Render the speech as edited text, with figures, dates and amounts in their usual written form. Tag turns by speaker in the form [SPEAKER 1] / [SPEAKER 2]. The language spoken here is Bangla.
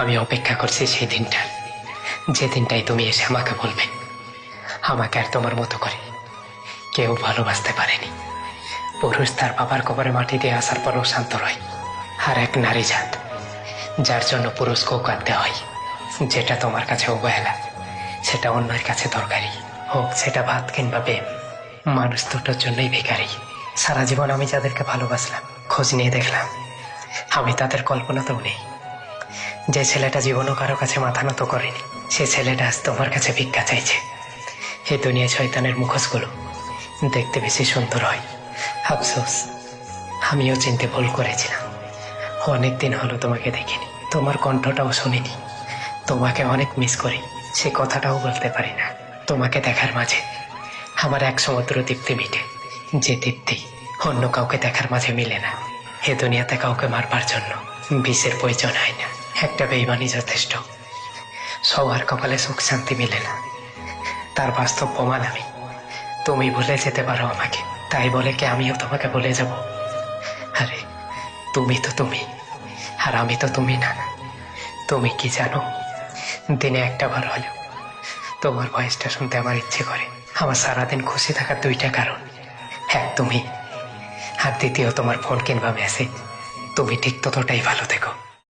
[SPEAKER 1] আমি অপেক্ষা করছি সেই দিনটা, যে দিনটাই তুমি এসে আমাকে বলবে আমাকে আর তোমার মতো করে কেউ ভালোবাসতে পারেনি। পুরুষ তার বাবার কবরে মাটি দিয়ে আসার পরও শান্ত রয়, আর এক নারী জাত যার জন্য পুরুষকেও কাঁদতে হয়। যেটা তোমার কাছে অবহেলা, সেটা অন্যের কাছে দরকারি। হোক সেটা ভাত কিংবা প্রেম, মানুষ দুটোর জন্যই বেকারি। সারা জীবন আমি যাদেরকে ভালোবাসলাম, খোঁজ নিয়ে দেখলাম আমি তাদের কল্পনাতেও নেই। যে ছেলেটা জীবনও কারো কাছে মাথা নত করেনি, সে ছেলেটা আজ তোমার কাছে ভিক্ষা চাইছে। এই দুনিয়া শয়তানের মুখোশগুলো দেখতে বেশি সুন্দর হয়। আফসোস, আমিও চিনতে ভুল করেছিলাম। অনেকদিন হলো তোমাকে দেখিনি, তোমার কণ্ঠটাও শুনিনি। তোমাকে অনেক মিস করি, সে কথাটাও বলতে পারি না। তোমাকে দেখার মাঝে আমার এক সমুদ্র তৃপ্তি মিটে, যে তৃপ্তি অন্য কাউকে দেখার মাঝে মিলে না। এ দুনিয়াতে কাউকে মারবার জন্য বিষের প্রয়োজন হয় না, একটা বেইমানি যথেষ্ট। সবার কপালে সুখ শান্তি মিলে না, তার বাস্তব প্রমাণ আমি। তুমি ভুলে যেতে পারো আমাকে, তাই বলে কি আমিও তোমাকে ভুলে যাব? আরে তুমি তো তুমি, আর আমি তো তুমি না। তুমি কি জানো, দিনে একটা বার হলেও তোমার ভয়েসটা শুনতে আমার ইচ্ছে করে। আমার সারাদিন খুশি থাকার দুইটা কারণ, এক তুমি, আর দ্বিতীয় তোমার ফোন কিংবা মেসেজ। তুমি ঠিক ততটাই ভালো থেকো।